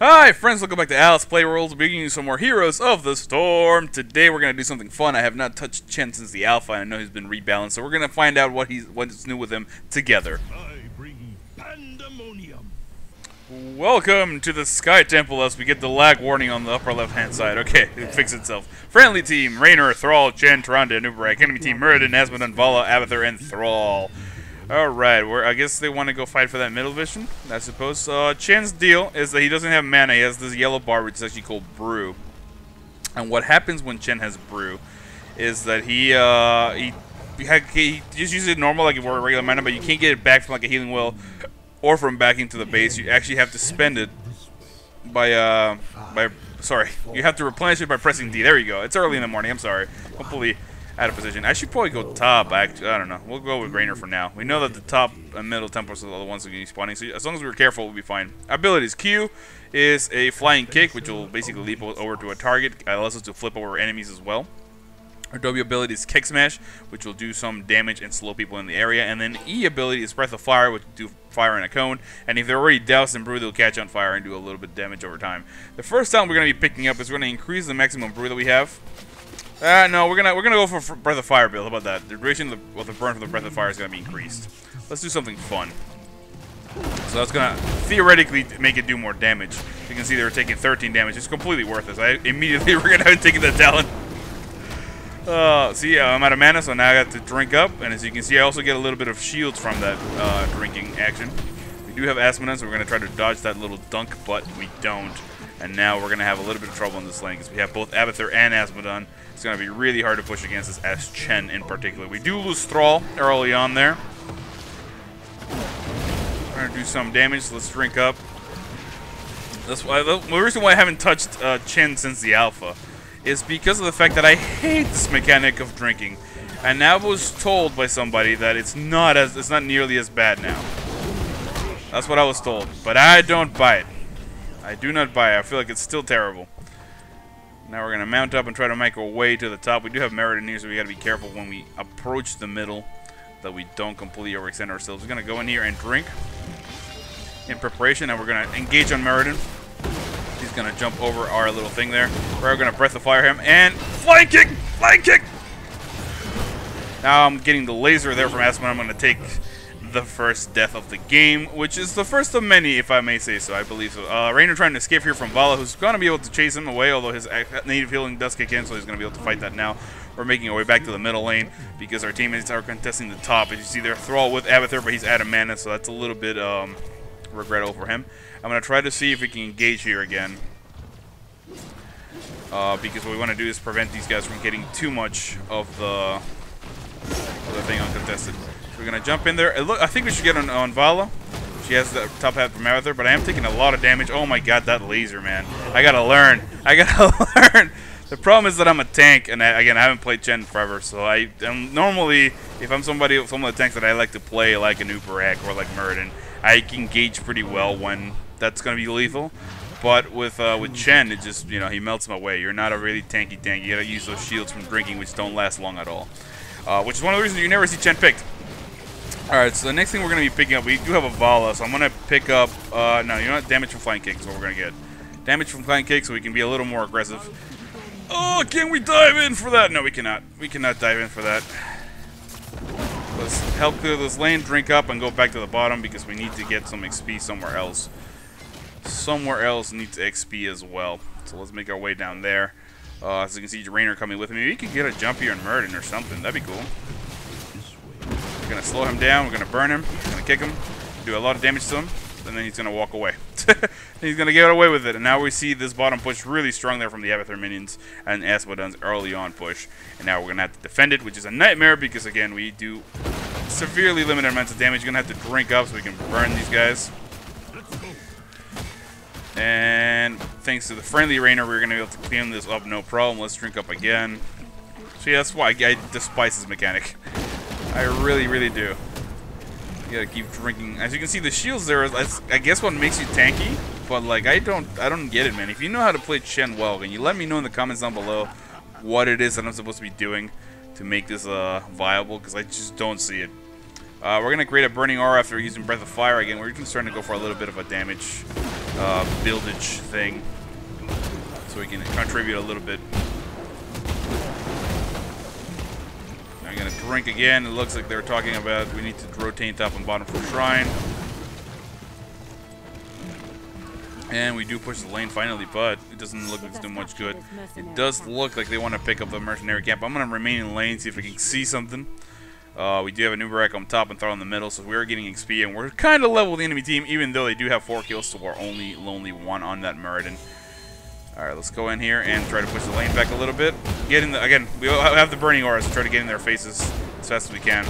Hi friends, welcome back to Alice Playworld, bringing you some more Heroes of the Storm. Today we're going to do something fun. I have not touched Chen since the alpha, and I know he's been rebalanced, so we're going to find out what's new with him together. I bring PANDAMONIUM. Welcome to the Sky Temple as we get the lag warning on the upper left hand side. Okay, it fixed itself. Friendly team, Rainer, Thrall, Chen, Tyrande, Nubarak. Enemy team, Muradin, Asmodon, Vala, Abathur, and Thrall. Alright, I guess they want to go fight for that middle vision, I suppose. Chen's deal is that he doesn't have mana. He has this yellow bar, which is actually called Brew. And what happens when Chen has Brew is that he just uses it normal like if we're regular mana, but you can't get it back from like a healing well or from back into the base. You actually have to spend it by sorry, you have to replenish it by pressing D. There you go. It's early in the morning. I'm sorry. Completely out of position. I should probably go top. Actually, I don't know. We'll go with Rainer for now. We know that the top and middle temples are the ones that are going to be spawning, so as long as we're careful, we'll be fine. Abilities. Q is a flying kick, which will basically leap over to a target. It allows us to flip over enemies as well. Our W ability is Kick Smash, which will do some damage and slow people in the area. And then E ability is Breath of Fire, which will do fire in a cone. And if they're already doused in brew, they'll catch on fire and do a little bit of damage over time. The first time we're going to be picking up is we're going to increase the maximum brew that we have. No, we're gonna go for Breath of Fire build. How about that? The duration of the burn from the Breath of Fire is gonna be increased. Let's do something fun. So that's gonna theoretically make it do more damage. You can see they were taking 13 damage. It's completely worthless. I immediately regret having taken that talent. See, I'm out of mana, so now I got to drink up. And as you can see, I also get a little bit of shields from that drinking action. We do have Asmodon, so we're gonna try to dodge that little dunk, but we don't. And now we're gonna have a little bit of trouble in this lane because we have both Abathur and Asmodon. It's going to be really hard to push against this as Chen in particular. We do lose Thrall early on there. We're going to do some damage, so let's drink up. That's why the reason why I haven't touched Chen since the alpha is because of the fact that I hate this mechanic of drinking. And now I was told by somebody that it's not nearly as bad now. That's what I was told, but I don't buy it. I do not buy it. I feel like it's still terrible. Now we're going to mount up and try to make our way to the top. We do have Muradin here, so we got to be careful when we approach the middle that we don't completely overextend ourselves. We're going to go in here and drink in preparation, and we're going to engage on Muradin. He's going to jump over our little thing there. We're going to Breath of Fire him, and flying kick! Flying kick! Now I'm getting the laser there from Asmodon. I'm going to take the first death of the game, which is the first of many, if I may say so. I believe so. Rainer trying to escape here from Vala, who's going to be able to chase him away, although his native healing does kick in, so he's going to be able to fight that now. We're making our way back to the middle lane because our teammates are contesting the top. As you see there, Thrall with Abathur, but he's out of mana, so that's a little bit regrettable for him. I'm going to try to see if we can engage here again, because what we want to do is prevent these guys from getting too much of the thing uncontested. We're going to jump in there. Look, I think we should get on Vala. She has the top hat from Abathur, but I am taking a lot of damage. Oh my god, that laser, man. I got to learn. I got to learn. The problem is that I'm a tank, and again, I haven't played Chen forever, so normally, if I'm some of the tanks that I like to play, like a Nubarak or like Muradin, I can gauge pretty well when that's going to be lethal. But with Chen, it just, you know, he melts him away. You're not a really tanky tank. You got to use those shields from drinking, which don't last long at all. Which is one of the reasons you never see Chen picked. Alright, so the next thing we're going to be picking up, we do have a Vala, so I'm going to pick up, no, you know what, damage from flying kick is what we're going to get. Damage from flying kick so we can be a little more aggressive. Oh, can we dive in for that? No, we cannot. We cannot dive in for that. Let's help clear this lane, drink up, and go back to the bottom because we need to get some XP somewhere else. Somewhere else needs XP as well. So let's make our way down there. As you can see, Rainer coming with me. Maybe we could get a jump here and Muradin or something. That'd be cool. We're going to slow him down, we're going to burn him, we're going to kick him, do a lot of damage to him, and then he's going to walk away. He's going to get away with it, and now we see this bottom push really strong there from the Abathur minions and Asmodon's early on push. And now we're going to have to defend it, which is a nightmare because, again, we do severely limited amounts of damage. You're going to have to drink up so we can burn these guys. And thanks to the friendly Rainer, we're going to be able to clean this up no problem. Let's drink up again. See, that's why I despise this mechanic. I really, really do. You gotta keep drinking. As you can see, the shields there, I guess what makes you tanky, but like I don't get it, man. If you know how to play Chen well, can you let me know in the comments down below what it is that I'm supposed to be doing to make this viable? Because I just don't see it. We're gonna create a burning aura after using Breath of Fire again. We're just trying to go for a little bit of a damage. buildage thing, so we can contribute a little bit. I'm gonna drink again. It looks like they're talking about we need to rotate top and bottom for shrine. And we do push the lane finally, but it doesn't look like it's doing much good. It does look like they want to pick up the mercenary camp. I'm going to remain in lane, see if we can see something. We do have a Nubarak on top and Thrall in the middle, so we're getting XP, and we're kind of level with the enemy team, even though they do have 4 kills, so we're only lonely 1 on that Muradin. Alright, let's go in here and try to push the lane back a little bit. Get in the, again, we have the burning auras, so try to get in their faces as fast as we can.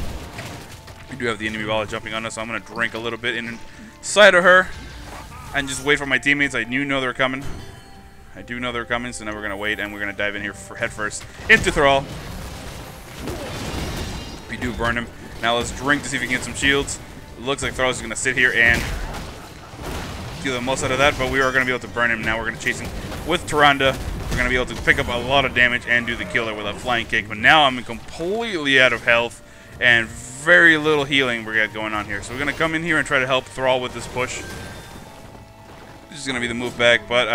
We do have the enemy Vala jumping on us, so I'm going to drink a little bit inside of her. And just wait for my teammates. I do know they're coming. I do know they're coming, so now we're going to wait, and we're going to dive in here for head first into Thrall. We do burn him. Now let's drink to see if we can get some shields. It looks like Thrall's going to sit here and do the most out of that, but we are going to be able to burn him. Now we're going to chase him with Tyrande. We're going to be able to pick up a lot of damage and do the killer with a flying kick, but now I'm completely out of health and very little healing we got going on here. So we're going to come in here and try to help Thrall with this push. This is going to be the move back, but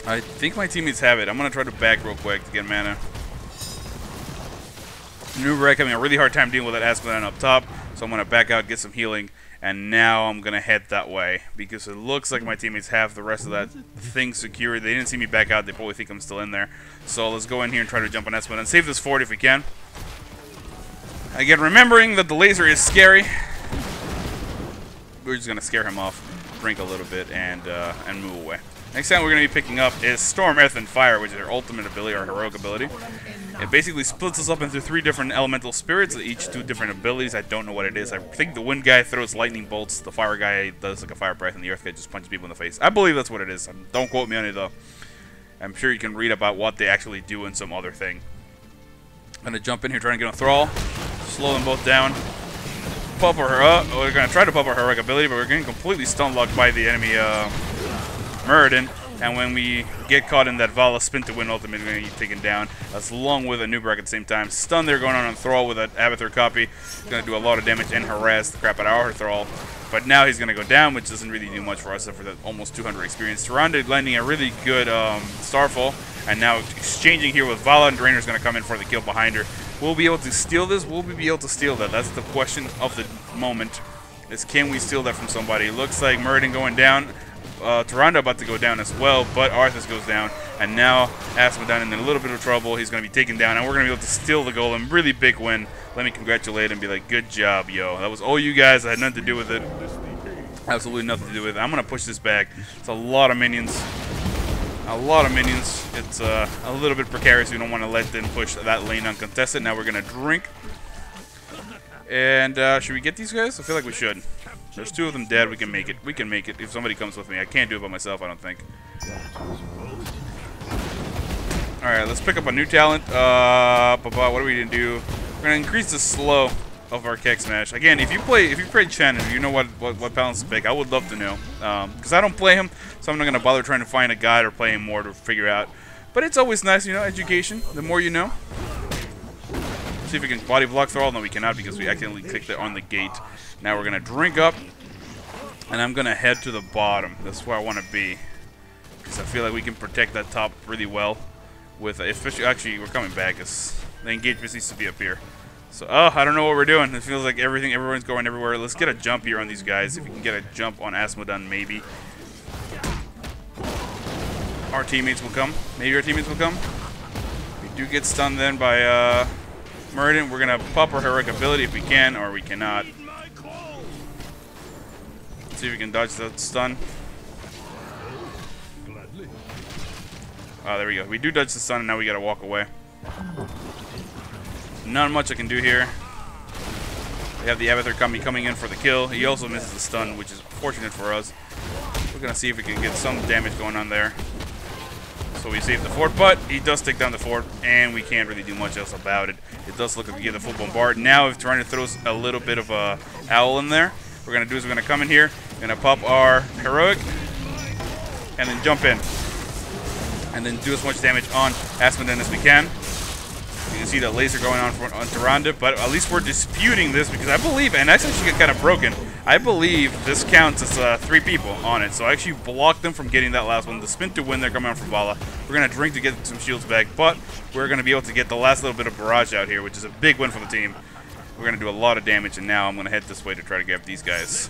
I think my teammates have it. I'm going to try to back real quick to get mana. Nubarak having a really hard time dealing with that Asmodan up top, so I'm going to back out, get some healing, and now I'm going to head that way, because it looks like my teammates have the rest of that thing secured. They didn't see me back out. They probably think I'm still in there. So let's go in here and try to jump on Asmodan and save this fort if we can. Again, remembering that the laser is scary, we're just going to scare him off. Drink a little bit and move away. Next time we're going to be picking up is Storm, Earth, and Fire, which is our ultimate ability, our heroic ability. It basically splits us up into 3 different elemental spirits, each 2 different abilities. I don't know what it is. I think the Wind guy throws lightning bolts, the Fire guy does like a fire breath, and the Earth guy just punches people in the face. I believe that's what it is. Don't quote me on it though. I'm sure you can read about what they actually do in some other thing. I'm going to jump in here trying to get on Thrall, slow them both down. Pop her up. We're going to try to pop our heroic ability, but we're getting completely stun locked by the enemy Muradin. And when we get caught in that Vala spin to win ultimate, we're going to get taken down. That's along with a Nubarak at the same time. Stun there going on Thrall with that Abathur copy. Going to do a lot of damage and harass the crap out of our Thrall. But now he's going to go down, which doesn't really do much for us except for that almost 200 experience. Tyrande landing a really good Starfall. And now exchanging here with Vala, and Drainer's going to come in for the kill behind her. Will we be able to steal this? Will we be able to steal that? That's the question of the moment. Is can we steal that from somebody? Looks like Muradin going down. Tyrande about to go down as well, but Arthas goes down. And now Asmodan in a little bit of trouble. He's going to be taken down, and we're going to be able to steal the golem. Really big win. Let me congratulate and be like, good job, yo. That was all you guys. I had nothing to do with it. Absolutely nothing to do with it. I'm going to push this back. It's a lot of minions. A lot of minions. It's a little bit precarious. We don't want to let them push that lane uncontested. Now we're going to drink. And should we get these guys? I feel like we should. There's 2 of them dead. We can make it. We can make it if somebody comes with me. I can't do it by myself, I don't think. Alright, let's pick up a new talent. What are we going to do? We're going to increase the slow of our Keg Smash. Again, if you play Chen and you know what balance to pick, I would love to know. Because I don't play him, so I'm not going to bother trying to find a guide or play him more to figure out. But it's always nice, you know, education. The more you know. See if we can body block Thrall. No, we cannot because we accidentally clicked it on the gate. Now we're going to drink up. And I'm going to head to the bottom. That's where I want to be. Because I feel like we can protect that top really well. With especially, actually, we're coming back. Because the engagement needs to be up here. So, I don't know what we're doing. It feels like everyone's going everywhere. Let's get a jump here on these guys. If we can get a jump on Asmodan, maybe. Our teammates will come. Maybe our teammates will come. We do get stunned then by Muradin. We're going to pop our heroic ability if we can, or we cannot. Let's see if we can dodge that stun. Oh, there we go. We do dodge the stun, and now we got to walk away. Not much I can do here. We have the Abathur coming in for the kill. He also misses the stun, which is fortunate for us. We're going to see if we can get some damage going on there. So we save the fort, but he does take down the fort, and we can't really do much else about it. It does look like we get the full bombard. Now if Tyrande throws a little bit of a owl in there, what we're going to do is we're going to come in here, we're going to pop our heroic, and then jump in. And then do as much damage on Asmodan as we can. You can see the laser going on Tyrande, but at least we're disputing this because I believe, and that's actually kind of broken, I believe this counts as 3 people on it. So I actually blocked them from getting that last one. The spin to win, they're coming out from Vala. We're going to drink to get some shields back, but we're going to be able to get the last little bit of barrage out here, which is a big win for the team. We're going to do a lot of damage, and now I'm going to head this way to try to grab these guys.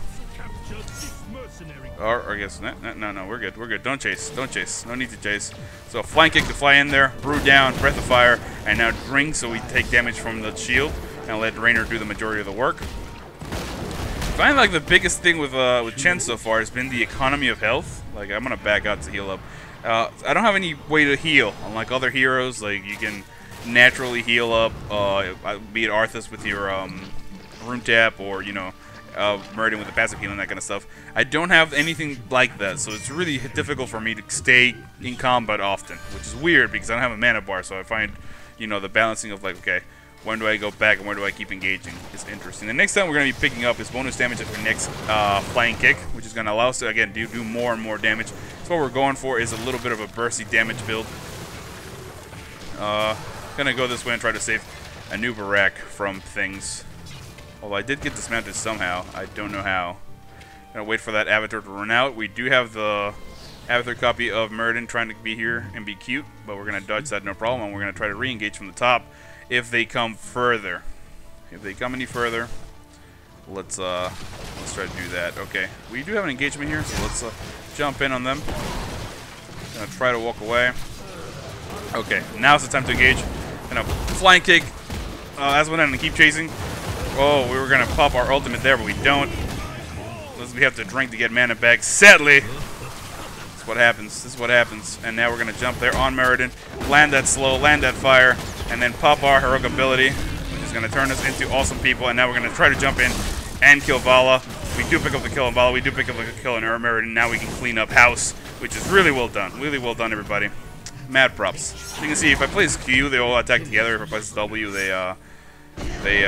Or I guess, no, we're good. We're good. Don't chase. Don't chase. No need to chase. So flank kick to fly in there, brew down, breath of fire, and now drink so we take damage from the shield and let Rainer do the majority of the work. I find like the biggest thing with Chen so far has been the economy of health. Like I'm gonna back out to heal up. I don't have any way to heal, unlike other heroes. Like you can naturally heal up, be it Arthas with your rune tap, or you know, Murden with the passive healing, that kind of stuff. I don't have anything like that, so it's really difficult for me to stay in combat often, which is weird because I don't have a mana bar. So I find, you know, the balancing of like, okay, when do I go back and where do I keep engaging is interesting. The next time we're going to be picking up is bonus damage after next flying kick, which is going to allow us to, again, do more and more damage. So what we're going for is a little bit of a bursty damage build. Going to go this way and try to save a new Barak from things. Although I did get dismounted somehow. I don't know how. Going to wait for that avatar to run out. We do have the avatar copy of Murden trying to be here and be cute, but we're going to dodge that no problem, and we're going to try to re-engage from the top. If they come further, if they come any further, let's try to do that. Okay, we do have an engagement here, so let's jump in on them. Gonna try to walk away. Okay, now's the time to engage. Gonna flying kick. Aswin and keep chasing. Oh, we were gonna pop our ultimate there, but we don't. We have to drink to get mana back. Sadly, that's what happens. This is what happens. And now we're gonna jump there on Meriden, land that slow, land that fire, and then pop our heroic ability, which is going to turn us into awesome people. And now we're going to try to jump in and kill Vala. We do pick up the kill on Vala. We do pick up the kill on Meriden. And now we can clean up house, which is really well done. Really well done, everybody. Mad props. You can see if I place Q, they all attack together. If I place W, they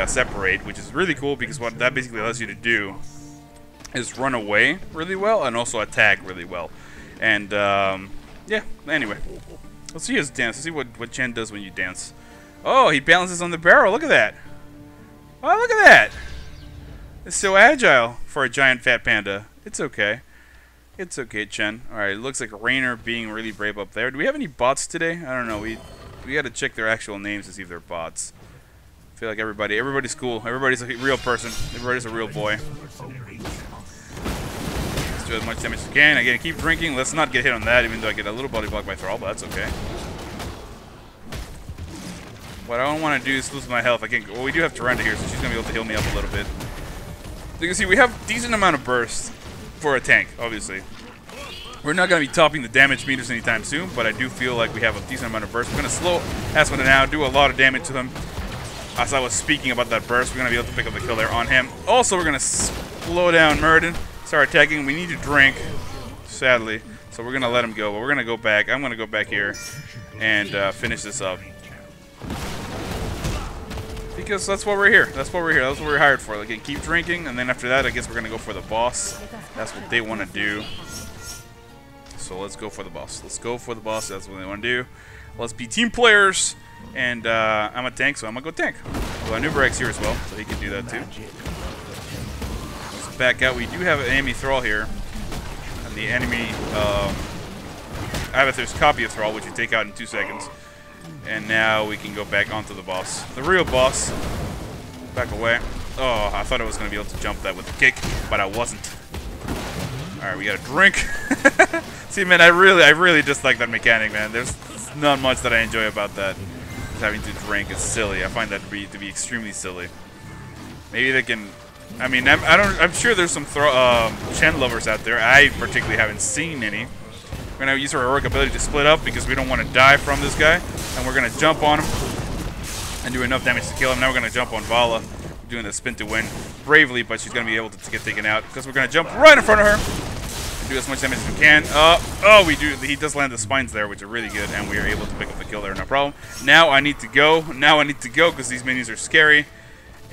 separate, which is really cool because what that basically allows you to do is run away really well and also attack really well. And yeah, anyway. Let's see his dance. Let's see what Chen does when you dance. Oh, he balances on the barrel. Look at that. Oh, look at that. It's so agile for a giant fat panda. It's okay. It's okay, Chen. Alright, it looks like Rainer being really brave up there. Do we have any bots today? I don't know. We got to check their actual names to see if they're bots. I feel like everybody's cool. Everybody's a real person. Everybody's a real boy. Let's do as much damage as we can. Again, keep drinking. Let's not get hit on that, even though I get a little body block by Thrall, but that's okay. What I don't want to do is lose my health. Well, we do have Tyrande here, so she's going to be able to heal me up a little bit. You can see we have a decent amount of burst for a tank, obviously. We're not going to be topping the damage meters anytime soon, but I do feel like we have a decent amount of burst. We're going to slow Aswin down, do a lot of damage to him. As I was speaking about that burst, we're going to be able to pick up the kill there on him. Also, we're going to slow down Murden, start attacking. We need to drink, sadly, so we're going to let him go. But we're going to go back. I'm going to go back here and finish this up. Because that's what we're here. That's what we're here. That's what we're hired for. Like, keep drinking, and then after that, I guess we're gonna go for the boss. That's what they want to do. So let's go for the boss. Let's go for the boss. That's what they want to do. Let's be team players. And I'm a tank, so I'm gonna go tank. Well, Nubarek's here as well, so he can do that too. Let's back out. We do have an enemy Thrall here, and the enemy Avatar's copy of Thrall, which you take out in 2 seconds. And now we can go back onto the boss. The real boss. Back away. Oh, I thought I was going to be able to jump that with a kick, but I wasn't. Alright, we got a drink. See, man, I really dislike that mechanic, man. There's not much that I enjoy about that. Just having to drink is silly. I find that to be extremely silly. Maybe they can... I mean, I'm sure there's some Chen lovers out there. I particularly haven't seen any. We're going to use our heroic ability to split up because we don't want to die from this guy. And we're going to jump on him and do enough damage to kill him. Now we're going to jump on Vala, doing the spin to win bravely, but she's going to be able to get taken out because we're going to jump right in front of her and do as much damage as we can. Oh, we do. He does land the spines there, which are really good, and we are able to pick up the kill there, no problem. Now I need to go. Now I need to go because these minions are scary.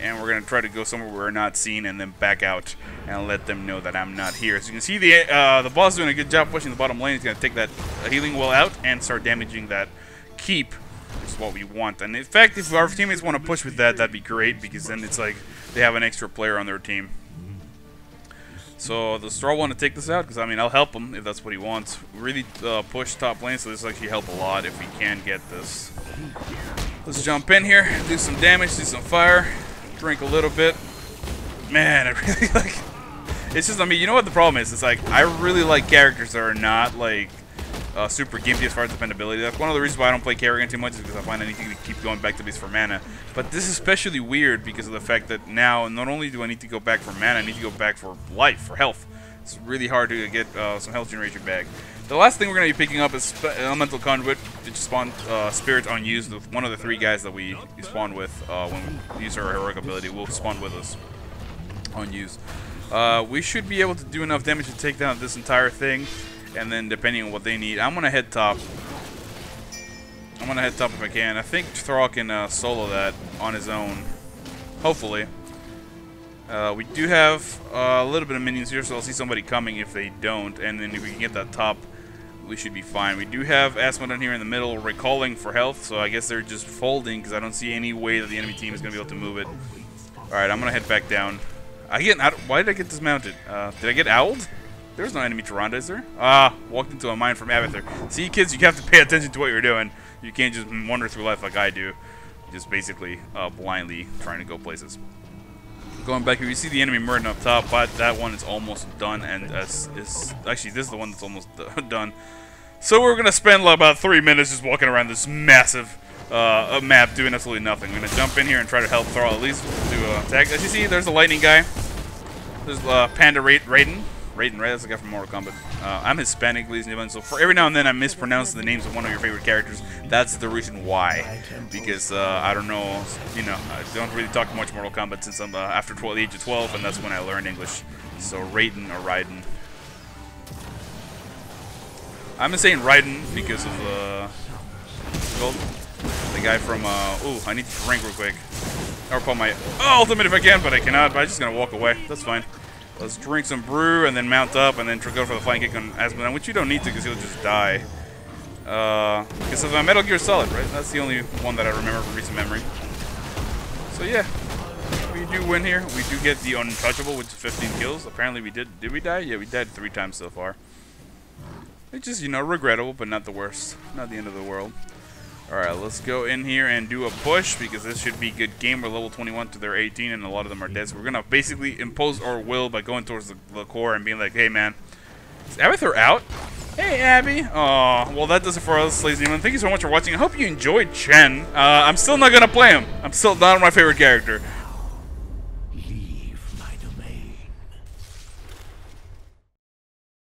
And we're going to try to go somewhere we're not seen and then back out and let them know that I'm not here. So you can see the boss is doing a good job pushing the bottom lane. He's going to take that healing well out and start damaging that keep, which is what we want. And in fact, if our teammates want to push with that, that'd be great because then it's like they have an extra player on their team. So the Straw want to take this out because I mean I'll help him if that's what he wants. Really push top lane, so this will actually help a lot if we can get this. Let's jump in here, do some damage, do some fire, drink a little bit. Man, I really like. It's just, I mean, you know what the problem is? It's like I really like characters that are not like super gimpy as far as dependability. That's one of the reasons why I don't play Kerrigan too much, is because I find I need to keep going back to base for mana. But this is especially weird because of the fact that now not only do I need to go back for mana, I need to go back for life, for health. It's really hard to get some health generation back. The last thing we're going to be picking up is Elemental Conduit, which spawned Spirits unused. With one of the 3 guys that we spawn with when we use our heroic ability will spawn with us unused. We should be able to do enough damage to take down this entire thing. And then depending on what they need, I'm gonna head top. I'm gonna head top if I can. I think Thrall can solo that on his own. Hopefully. We do have a little bit of minions here, so I'll see somebody coming if they don't. And then if we can get that top, we should be fine. We do have Asma down here in the middle recalling for health, so I guess they're just folding because I don't see any way that the enemy team is gonna be able to move it. Alright, I'm gonna head back down. Why did I get dismounted? Did I get owled? There's no enemy Tyrande, is there? Ah, walked into a mine from Abathur. See, kids, you have to pay attention to what you're doing. You can't just wander through life like I do. Just basically blindly trying to go places. Going back here, you see the enemy Murden up top, but that one is almost done, and actually, this is the one that's almost done. So we're going to spend about 3 minutes just walking around this massive map doing absolutely nothing. We're going to jump in here and try to help Thrall at least to attack. As you see, there's a lightning guy. There's Panda Raiden. Raiden, right? That's the guy from Mortal Kombat. I'm Hispanic, ladies and gentlemen, so for every now and then I mispronounce the names of one of your favorite characters. That's the reason why. Because, I don't know, you know, I don't really talk much Mortal Kombat since I'm after the age of 12, and that's when I learned English. So, Raiden or Raiden. I'm saying Raiden because of, the guy from, ooh, I need to rank real quick. Or pull my ultimate if I can, but I cannot, but I'm just gonna walk away. That's fine. Let's drink some brew and then mount up and then go for the flying kick on Asmodan, which you don't need to because he'll just die. Because of Metal Gear Solid, right? That's the only one that I remember from recent memory. So yeah, we do win here. We do get the untouchable with 15 kills. Apparently we did. Did we die? Yeah, we died 3 times so far. It's just, you know, regrettable, but not the worst. Not the end of the world. Alright, let's go in here and do a push, because this should be a good game. We're level 21 to their 18, and a lot of them are dead. So we're going to basically impose our will by going towards the core and being like, hey, man, is Abathur out? Hey, Abby. Oh, well, that does it for us, ladies and gentlemen. Thank you so much for watching. I hope you enjoyed Chen. I'm still not going to play him. I'm still not my favorite character.